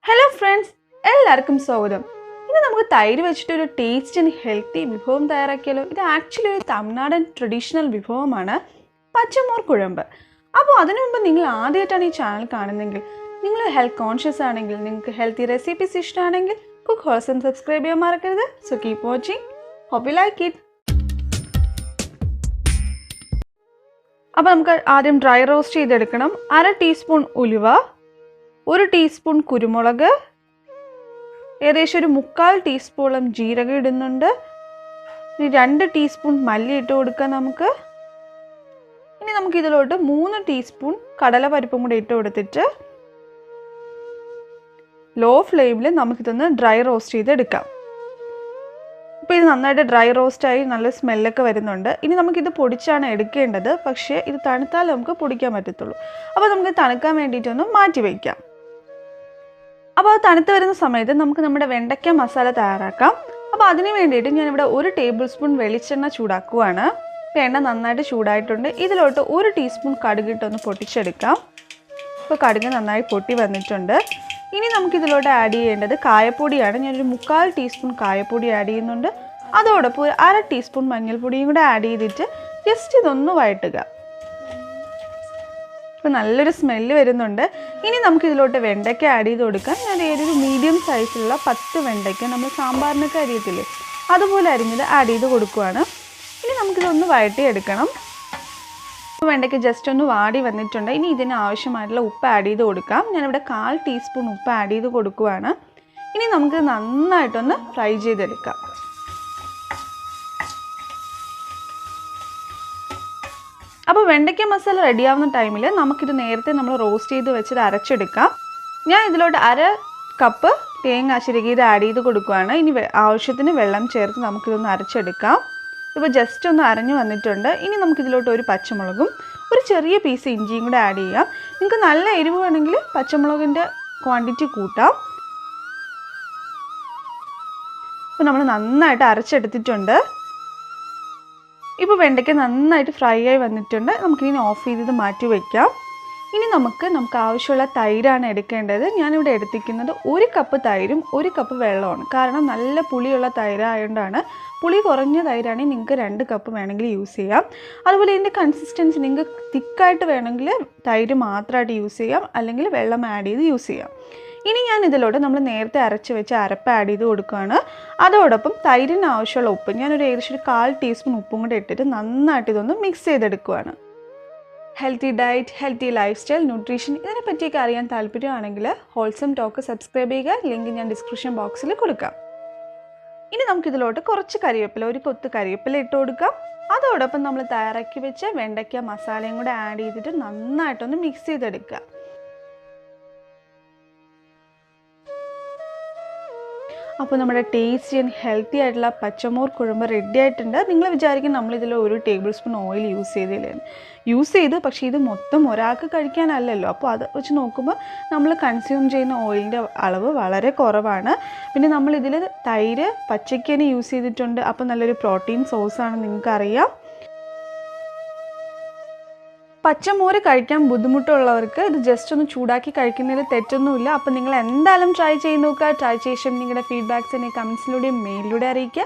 Hello friends, എല്ലാവർക്കും സ്വാഗതം. ഇന്ന് നമുക്ക് തൈര് വെച്ചിട്ട് ഒരു ടേസ്റ്റ് ആൻഡ് ഹെൽത്തി വിഭവം തയ്യാറാക്കിയാലോ. ഇത് ആക്ച്വലി ഒരു തമിഴ്നാടൻ ട്രഡീഷണൽ വിഭവമാണ്, പച്ചമോർ കുഴമ്പ്. അപ്പോൾ അതിനു മുമ്പ് നിങ്ങൾ ആദ്യമായിട്ടാണ് ഈ ചാനൽ കാണുന്നതെങ്കിൽ, നിങ്ങൾ ഹെൽത്ത് കോൺഷ്യസ് ആണെങ്കിൽ, നിങ്ങൾക്ക് ഹെൽത്തി റെസിപ്പീസ് ഇഷ്ടമാണെങ്കിൽ കുക്ക് ഹോൾസം സബ്സ്ക്രൈബ് ചെയ്യാൻ മറക്കരുത്. So keep watching. Hope you like it. അപ്പോൾ നമുക്ക് ആദ്യം ഡ്രൈ റോസ്റ്റ് ചെയ്തെടുക്കണം. 1/2 ടീസ്പൂൺ ഉലുവ, 1 ടീസ്പൂൺ കുരുമുളക്, ഏകദേശം ഒരു 1/4 ടീസ്പൂണോളം ജീരകം ഇടുന്നുണ്ട്. ഇനി 2 ടീസ്പൂൺ മല്ലി ഇട്ട് കൊടുക്കാം നമുക്ക്. ഇനി നമുക്ക് ഇതിലോട്ട് 3 ടീസ്പൂൺ കടലപ്പരിപ്പും കൂടി ഇട്ട് കൊടുത്തിട്ട് ലോ ഫ്ലെയിമിൽ നമുക്കിതൊന്ന് ഡ്രൈ റോസ്റ്റ് ചെയ്തെടുക്കാം. ഇപ്പോൾ ഇത് നന്നായിട്ട് ഡ്രൈ റോസ്റ്റായി നല്ല സ്മെല്ലൊക്കെ വരുന്നുണ്ട്. ഇനി നമുക്കിത് പൊടിച്ചാണ് എടുക്കേണ്ടത്, പക്ഷേ ഇത് തണുത്താൽ നമുക്ക് പൊടിക്കാൻ പറ്റത്തുള്ളൂ. അപ്പോൾ നമുക്ക് തണുക്കാൻ വേണ്ടിയിട്ടൊന്ന് മാറ്റി വയ്ക്കാം. അപ്പോൾ അത് തണുത്ത് വരുന്ന സമയത്ത് നമുക്ക് നമ്മുടെ വെണ്ടയ്ക്ക മസാല തയ്യാറാക്കാം. അപ്പോൾ അതിന് വേണ്ടിയിട്ട് ഞാനിവിടെ 1 ടേബിൾ സ്പൂൺ വെളിച്ചെണ്ണ ചൂടാക്കുവാണ്. ഇപ്പോൾ എണ്ണ നന്നായിട്ട് ചൂടായിട്ടുണ്ട്. ഇതിലോട്ട് 1 ടീസ്പൂൺ കടുകിട്ടൊന്ന് പൊട്ടിച്ചെടുക്കാം. ഇപ്പോൾ കടുക് നന്നായി പൊട്ടി വന്നിട്ടുണ്ട്. ഇനി നമുക്കിതിലോട്ട് ആഡ് ചെയ്യേണ്ടത് കായപ്പൊടിയാണ്. ഞാനൊരു 1/4 ടീസ്പൂൺ കായപ്പൊടി ആഡ് ചെയ്യുന്നുണ്ട്. അതോടൊപ്പം ഒരു 1/2 ടീസ്പൂൺ മഞ്ഞൾപ്പൊടിയും കൂടെ ആഡ് ചെയ്തിട്ട് ജസ്റ്റ് ഇതൊന്ന് വഴറ്റുക. ഇപ്പോൾ നല്ലൊരു സ്മെല്ല് വരുന്നുണ്ട്. ഇനി നമുക്കിതിലോട്ട് വെണ്ടയ്ക്ക ആഡ് ചെയ്ത് കൊടുക്കാം. ഞാൻ ഒരു മീഡിയം സൈസിലുള്ള 10 വെണ്ടയ്ക്ക, നമ്മൾ സാമ്പാറിനൊക്കെ അരിയത്തില്ലേ, അതുപോലെ അരിഞ്ഞത് ആഡ് ചെയ്ത് കൊടുക്കുകയാണ്. ഇനി നമുക്കിതൊന്ന് വഴറ്റിയെടുക്കണം. വെണ്ടയ്ക്ക് ജസ്റ്റ് ഒന്ന് വാടി വന്നിട്ടുണ്ട്. ഇനി ഇതിന് ആവശ്യമായിട്ടുള്ള ഉപ്പ് ആഡ് ചെയ്ത് കൊടുക്കാം. ഞാനിവിടെ 1/4 ടീസ്പൂൺ ഉപ്പ് ആഡ് ചെയ്ത് കൊടുക്കുകയാണ്. ഇനി നമുക്ക് നന്നായിട്ടൊന്ന് ഫ്രൈ ചെയ്തെടുക്കാം. അപ്പോൾ വെണ്ടയ്ക്ക മസാല റെഡിയാവുന്ന ടൈമിൽ നമുക്കിത് നേരത്തെ നമ്മൾ റോസ്റ്റ് ചെയ്ത് വെച്ചിട്ട് അരച്ചെടുക്കാം. ഞാൻ ഇതിലോട്ട് 1/2 കപ്പ് തേങ്ങ ചിരകിയത് ആഡ് ചെയ്ത് കൊടുക്കുകയാണ്. ഇനി ആവശ്യത്തിന് വെള്ളം ചേർത്ത് നമുക്കിതൊന്ന് അരച്ചെടുക്കാം. ഇപ്പോൾ ജസ്റ്റ് ഒന്ന് അരഞ്ഞു വന്നിട്ടുണ്ട്. ഇനി നമുക്കിതിലോട്ട് ഒരു പച്ചമുളകും ഒരു ചെറിയ പീസ് ഇഞ്ചിയും കൂടെ ആഡ് ചെയ്യാം. നിങ്ങൾക്ക് നല്ല എരിവ് വേണമെങ്കിൽ പച്ചമുളകിൻ്റെ ക്വാണ്ടിറ്റി കൂട്ടാം. ഇപ്പോൾ നമ്മൾ നന്നായിട്ട് അരച്ചെടുത്തിട്ടുണ്ട്. ഇപ്പോൾ വെണ്ടയ്ക്ക നന്നായിട്ട് ഫ്രൈ ആയി വന്നിട്ടുണ്ട്. നമുക്കിനി ഓഫ് ചെയ്ത് മാറ്റി വയ്ക്കാം. ഇനി നമുക്ക് ആവശ്യമുള്ള തൈരാണ് എടുക്കേണ്ടത്. ഞാനിവിടെ എടുത്തിരിക്കുന്നത് 1 കപ്പ് തൈരും 1 കപ്പ് വെള്ളമാണ്. കാരണം നല്ല പുളിയുള്ള തൈരായതുകൊണ്ടാണ്. പുളി കുറഞ്ഞ തൈരാണെങ്കിൽ നിങ്ങൾക്ക് 2 കപ്പ് വേണമെങ്കിൽ യൂസ് ചെയ്യാം. അതുപോലെ ഇതിൻ്റെ കൺസിസ്റ്റൻസി നിങ്ങൾക്ക് തിക്കായിട്ട് വേണമെങ്കിൽ തൈര് മാത്രമായിട്ട് യൂസ് ചെയ്യാം, അല്ലെങ്കിൽ വെള്ളം ആഡ് ചെയ്ത് യൂസ് ചെയ്യാം. ഇനി ഞാൻ ഇതിലോട്ട് നമ്മൾ നേരത്തെ അരച്ച് വെച്ച് അരപ്പ് ആഡ് ചെയ്ത് കൊടുക്കുകയാണ്. അതോടൊപ്പം തൈരിന് ആവശ്യമുള്ള ഉപ്പ് ഞാനൊരു ഏകദേശം ഒരു 1/4 ടീസ്പൂൺ ഉപ്പും കൂടെ ഇട്ടിട്ട് നന്നായിട്ട് ഇതൊന്ന് മിക്സ് ചെയ്തെടുക്കുകയാണ്. Healthy diet, healthy life style, nutrition ഇതിനെപ്പറ്റിയൊക്കെ അറിയാൻ താല്പര്യമാണെങ്കിൽ ഹോൾസം ടോക്ക് സബ്സ്ക്രൈബ് ചെയ്യുക. ലിങ്ക് ഞാൻ ഡിസ്ക്രിപ്ഷൻ ബോക്സിൽ കൊടുക്കാം. ഇനി നമുക്കിതിലോട്ട് കുറച്ച് കരിവേപ്പില, ഒരു കൊത്ത് കരിവേപ്പില ഇട്ട് കൊടുക്കാം. അതോടൊപ്പം നമ്മൾ തയ്യാറാക്കി വെച്ച വെണ്ടയ്ക്ക മസാലയും കൂടെ ആഡ് ചെയ്തിട്ട് നന്നായിട്ടൊന്ന് മിക്സ് ചെയ്തെടുക്കുക. അപ്പോൾ നമ്മുടെ ടേസ്റ്റി ആൻഡ് ഹെൽത്തി ആയിട്ടുള്ള പച്ചമോർ കുഴമ്പ് റെഡി ആയിട്ടുണ്ട്. നിങ്ങൾ വിചാരിക്കും നമ്മളിതിൽ 1 ടേബിൾ സ്പൂൺ ഓയിൽ യൂസ് ചെയ്ത്, പക്ഷേ ഇത് മൊത്തം ഒരാൾക്ക് കഴിക്കാനല്ലല്ലോ. അപ്പോൾ അത് വെച്ച് നോക്കുമ്പോൾ നമ്മൾ കൺസ്യൂം ചെയ്യുന്ന ഓയിലിൻ്റെ അളവ് വളരെ കുറവാണ്. പിന്നെ നമ്മളിതിൽ തൈര് പച്ചയ്ക്ക് തന്നെ യൂസ് ചെയ്തിട്ടുണ്ട്. അപ്പോൾ നല്ലൊരു പ്രോട്ടീൻ സോഴ്സാണ്, നിങ്ങൾക്കറിയാം. പച്ചമോര് കഴിക്കാൻ ബുദ്ധിമുട്ടുള്ളവർക്ക് ഇത് ജസ്റ്റ് ഒന്ന് ചൂടാക്കി കഴിക്കുന്നതിൽ തെറ്റൊന്നുമില്ല. അപ്പോൾ നിങ്ങൾ എന്തായാലും ട്രൈ ചെയ്ത് നോക്കുക. ട്രൈ ചെയ്ത ശേഷം നിങ്ങളുടെ ഫീഡ്ബാക്ക്സ് എന്നെ കമൻസിലൂടെയും മെയിലിലൂടെ അറിയിക്കുക.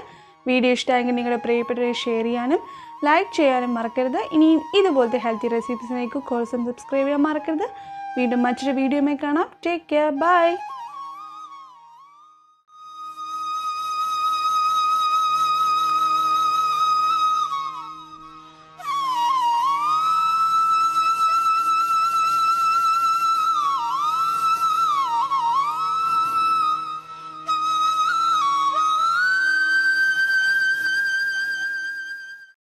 വീഡിയോ ഇഷ്ടമായെങ്കിൽ നിങ്ങളുടെ പ്രിയപ്പെട്ടവരെ ഷെയർ ചെയ്യാനും ലൈക്ക് ചെയ്യാനും മറക്കരുത്. ഇനിയും ഇതുപോലത്തെ ഹെൽത്തി റെസിപ്പീസിനേക്ക് ഹോൾസം സബ്സ്ക്രൈബ് ചെയ്യാൻ മറക്കരുത്. വീണ്ടും മറ്റൊരു വീഡിയോയിൽ കാണാം. Take care, by.